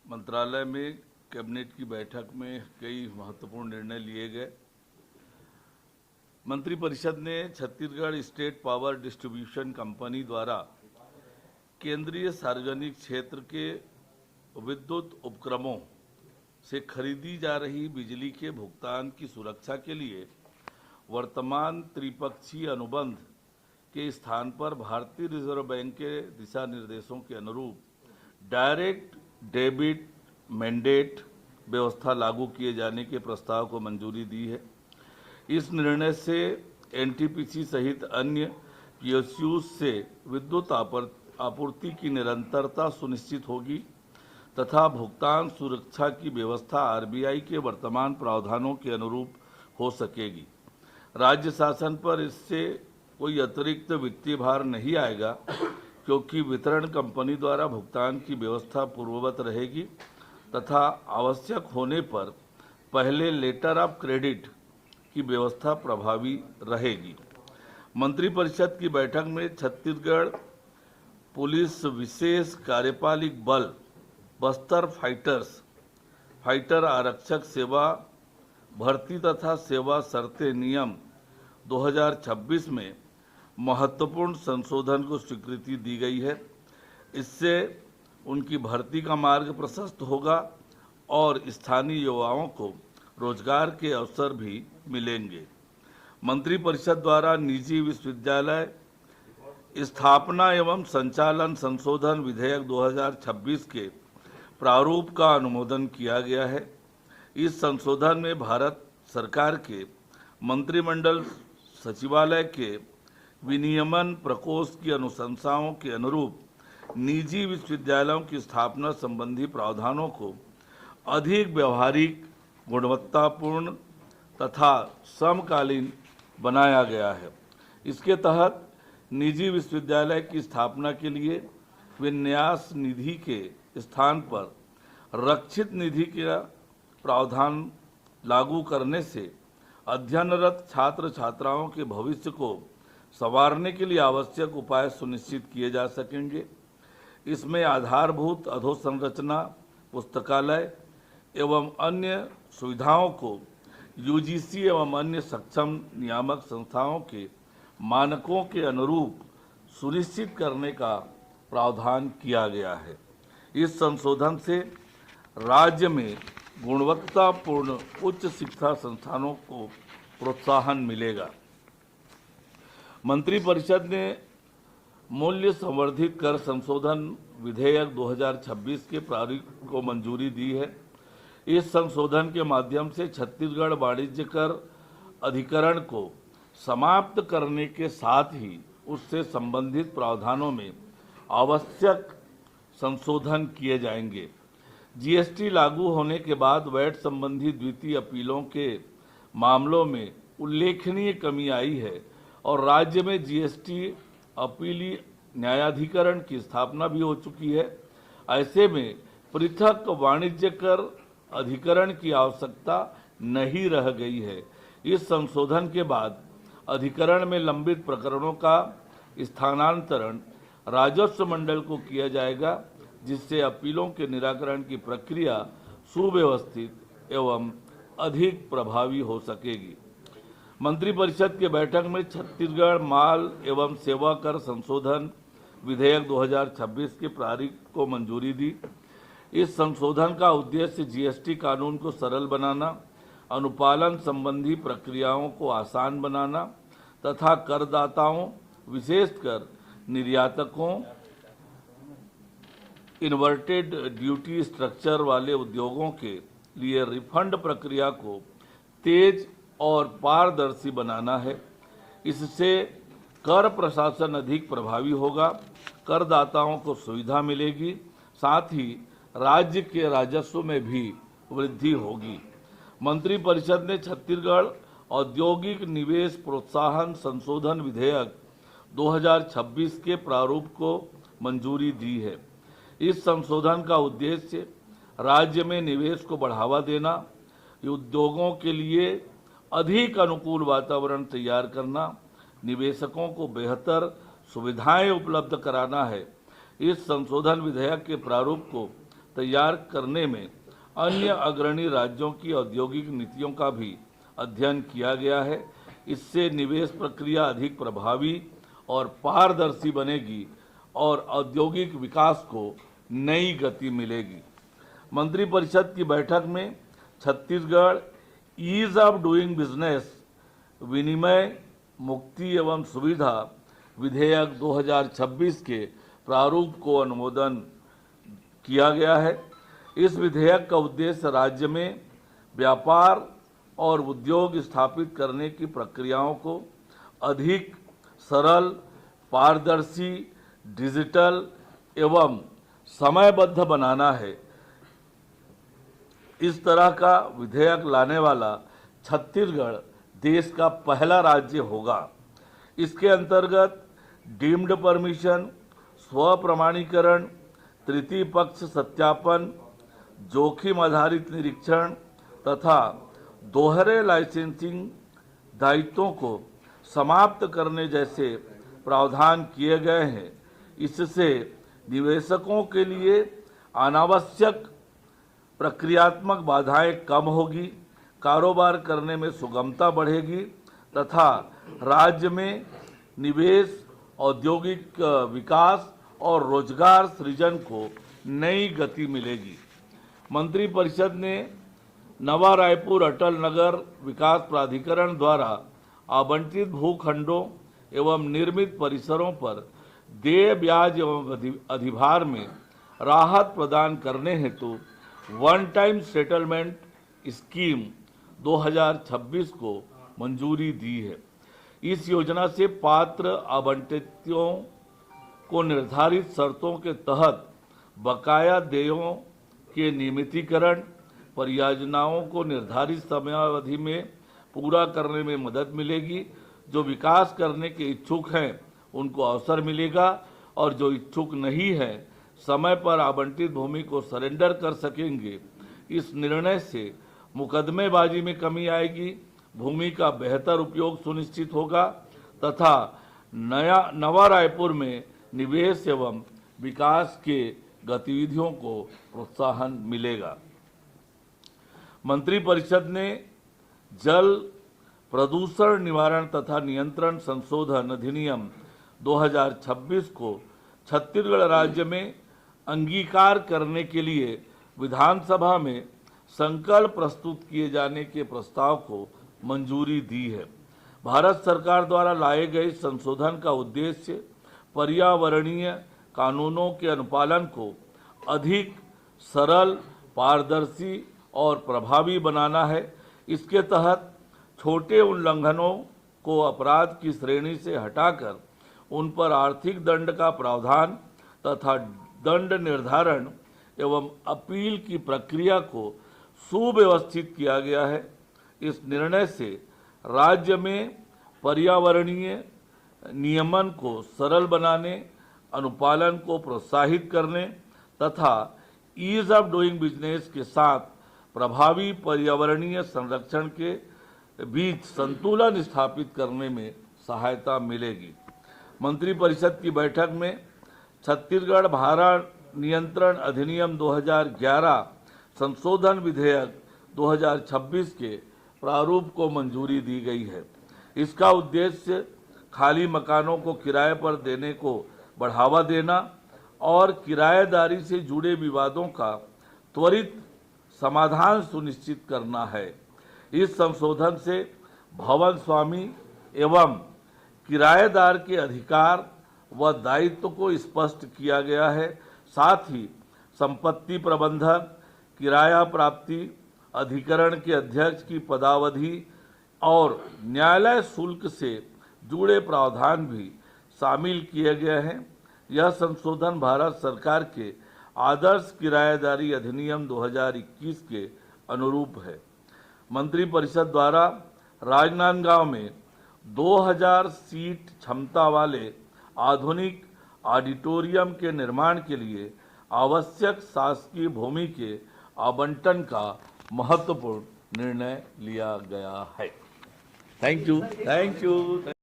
मंत्रालय में कैबिनेट की बैठक में कई महत्वपूर्ण निर्णय लिए गए। मंत्रिपरिषद ने Chhattisgarh state power distribution company द्वारा केंद्रीय सार्वजनिक क्षेत्र के विद्युत उपक्रमों से खरीदी जा रही बिजली के भुगतान की सुरक्षा के लिए वर्तमान त्रिपक्षीय अनुबंध के स्थान पर भारतीय रिजर्व बैंक के दिशा निर्देशों के अनुरूप डायरेक्ट डेबिट मैंडेट व्यवस्था लागू किए जाने के प्रस्ताव को मंजूरी दी है। इस निर्णय से एनटीपीसी सहित अन्य पीएसयूज से विद्युत आपूर्ति की निरंतरता सुनिश्चित होगी तथा भुगतान सुरक्षा की व्यवस्था आरबीआई के वर्तमान प्रावधानों के अनुरूप हो सकेगी। राज्य शासन पर इससे कोई अतिरिक्त वित्तीय भार नहीं आएगा, क्योंकि वितरण कंपनी द्वारा भुगतान की व्यवस्था पूर्ववत रहेगी तथा आवश्यक होने पर पहले लेटर ऑफ क्रेडिट की व्यवस्था प्रभावी रहेगी। मंत्रिपरिषद की बैठक में छत्तीसगढ़ पुलिस विशेष कार्यपालिक बल बस्तर फाइटर आरक्षक सेवा भर्ती तथा सेवा शर्तें नियम 2026 में महत्वपूर्ण संशोधन को स्वीकृति दी गई है। इससे उनकी भर्ती का मार्ग प्रशस्त होगा और स्थानीय युवाओं को रोजगार के अवसर भी मिलेंगे। मंत्रिपरिषद द्वारा निजी विश्वविद्यालय स्थापना एवं संचालन संशोधन विधेयक 2026 के प्रारूप का अनुमोदन किया गया है। इस संशोधन में भारत सरकार के मंत्रिमंडल सचिवालय के विनियमन प्रकोष्ठ की अनुशंसाओं के अनुरूप निजी विश्वविद्यालयों की स्थापना संबंधी प्रावधानों को अधिक व्यवहारिक, गुणवत्तापूर्ण तथा समकालीन बनाया गया है। इसके तहत निजी विश्वविद्यालय की स्थापना के लिए विन्यास निधि के स्थान पर रक्षित निधि का प्रावधान लागू करने से अध्ययनरत छात्र छात्राओं के भविष्य को संवारने के लिए आवश्यक उपाय सुनिश्चित किए जा सकेंगे। इसमें आधारभूत अधोसंरचना, पुस्तकालय एवं अन्य सुविधाओं को यूजीसी एवं अन्य सक्षम नियामक संस्थाओं के मानकों के अनुरूप सुनिश्चित करने का प्रावधान किया गया है। इस संशोधन से राज्य में गुणवत्तापूर्ण उच्च शिक्षा संस्थानों को प्रोत्साहन मिलेगा। मंत्रिपरिषद ने मूल्य संवर्धित कर संशोधन विधेयक 2026 के प्रारूप को मंजूरी दी है। इस संशोधन के माध्यम से छत्तीसगढ़ वाणिज्य कर अधिकरण को समाप्त करने के साथ ही उससे संबंधित प्रावधानों में आवश्यक संशोधन किए जाएंगे। जीएसटी लागू होने के बाद वैट संबंधी द्वितीय अपीलों के मामलों में उल्लेखनीय कमी आई है और राज्य में जीएसटी अपीली न्यायाधिकरण की स्थापना भी हो चुकी है। ऐसे में पृथक वाणिज्य कर अधिकरण की आवश्यकता नहीं रह गई है। इस संशोधन के बाद अधिकरण में लंबित प्रकरणों का स्थानांतरण राजस्व मंडल को किया जाएगा, जिससे अपीलों के निराकरण की प्रक्रिया सुव्यवस्थित एवं अधिक प्रभावी हो सकेगी। मंत्रिपरिषद की बैठक में छत्तीसगढ़ माल एवं सेवा कर संशोधन विधेयक 2026 के प्रारूप को मंजूरी दी। इस संशोधन का उद्देश्य जीएसटी कानून को सरल बनाना, अनुपालन संबंधी प्रक्रियाओं को आसान बनाना तथा करदाताओं, विशेषकर निर्यातकों, इन्वर्टेड ड्यूटी स्ट्रक्चर वाले उद्योगों के लिए रिफंड प्रक्रिया को तेज और पारदर्शी बनाना है। इससे कर प्रशासन अधिक प्रभावी होगा, करदाताओं को सुविधा मिलेगी, साथ ही राज्य के राजस्व में भी वृद्धि होगी। मंत्रिपरिषद ने छत्तीसगढ़ औद्योगिक निवेश प्रोत्साहन संशोधन विधेयक 2026 के प्रारूप को मंजूरी दी है। इस संशोधन का उद्देश्य राज्य में निवेश को बढ़ावा देना, उद्योगों के लिए अधिक अनुकूल वातावरण तैयार करना, निवेशकों को बेहतर सुविधाएं उपलब्ध कराना है। इस संशोधन विधेयक के प्रारूप को तैयार करने में अन्य अग्रणी राज्यों की औद्योगिक नीतियों का भी अध्ययन किया गया है। इससे निवेश प्रक्रिया अधिक प्रभावी और पारदर्शी बनेगी और औद्योगिक विकास को नई गति मिलेगी। मंत्रिपरिषद की बैठक में Chhattisgarh ease of doing business विनिमय मुक्ति एवं सुविधा विधेयक 2026 के प्रारूप को अनुमोदन किया गया है। इस विधेयक का उद्देश्य राज्य में व्यापार और उद्योग स्थापित करने की प्रक्रियाओं को अधिक सरल, पारदर्शी, डिजिटल एवं समयबद्ध बनाना है। इस तरह का विधेयक लाने वाला छत्तीसगढ़ देश का पहला राज्य होगा। इसके अंतर्गत डीम्ड परमिशन, स्व प्रमाणीकरण, तृतीय पक्ष सत्यापन, जोखिम आधारित निरीक्षण तथा दोहरे लाइसेंसिंग दायित्वों को समाप्त करने जैसे प्रावधान किए गए हैं। इससे निवेशकों के लिए अनावश्यक प्रक्रियात्मक बाधाएं कम होगी, कारोबार करने में सुगमता बढ़ेगी तथा राज्य में निवेश, औद्योगिक विकास और रोजगार सृजन को नई गति मिलेगी। मंत्रिपरिषद ने नवा रायपुर अटल नगर विकास प्राधिकरण द्वारा आवंटित भूखंडों एवं निर्मित परिसरों पर देय ब्याज एवं अधिभार में राहत प्रदान करने हेतु वन टाइम सेटलमेंट स्कीम 2026 को मंजूरी दी है। इस योजना से पात्र आवंटितों को निर्धारित शर्तों के तहत बकाया देयों के नियमितीकरण, परियोजनाओं को निर्धारित समयावधि में पूरा करने में मदद मिलेगी। जो विकास करने के इच्छुक हैं उनको अवसर मिलेगा और जो इच्छुक नहीं हैं समय पर आवंटित भूमि को सरेंडर कर सकेंगे। इस निर्णय से मुकदमेबाजी में कमी आएगी, भूमि का बेहतर उपयोग सुनिश्चित होगा तथा नवा रायपुर में निवेश एवं विकास के गतिविधियों को प्रोत्साहन मिलेगा। मंत्रिपरिषद ने जल प्रदूषण निवारण तथा नियंत्रण संशोधन अधिनियम 2026 को छत्तीसगढ़ राज्य में अंगीकार करने के लिए विधानसभा में संकल्प प्रस्तुत किए जाने के प्रस्ताव को मंजूरी दी है। भारत सरकार द्वारा लाए गए संशोधन का उद्देश्य पर्यावरणीय कानूनों के अनुपालन को अधिक सरल, पारदर्शी और प्रभावी बनाना है। इसके तहत छोटे उल्लंघनों को अपराध की श्रेणी से हटाकर उन पर आर्थिक दंड का प्रावधान तथा दंड निर्धारण एवं अपील की प्रक्रिया को सुव्यवस्थित किया गया है। इस निर्णय से राज्य में पर्यावरणीय नियमन को सरल बनाने, अनुपालन को प्रोत्साहित करने तथा ईज ऑफ डूइंग बिजनेस के साथ प्रभावी पर्यावरणीय संरक्षण के बीच संतुलन स्थापित करने में सहायता मिलेगी। मंत्रिपरिषद की बैठक में छत्तीसगढ़ भाड़ा नियंत्रण अधिनियम 2011 संशोधन विधेयक 2026 के प्रारूप को मंजूरी दी गई है। इसका उद्देश्य खाली मकानों को किराए पर देने को बढ़ावा देना और किराएदारी से जुड़े विवादों का त्वरित समाधान सुनिश्चित करना है। इस संशोधन से भवन स्वामी एवं किराएदार के अधिकार व दायित्व को स्पष्ट किया गया है। साथ ही संपत्ति प्रबंधक, किराया प्राप्ति अधिकरण के अध्यक्ष की पदावधि और न्यायालय शुल्क से जुड़े प्रावधान भी शामिल किए गए हैं। यह संशोधन भारत सरकार के आदर्श किराएदारी अधिनियम 2021 के अनुरूप है। मंत्रिपरिषद द्वारा राजनांदगांव में 2000 सीट क्षमता वाले आधुनिक ऑडिटोरियम के निर्माण के लिए आवश्यक शासकीय भूमि के आवंटन का महत्वपूर्ण निर्णय लिया गया है। Thank you.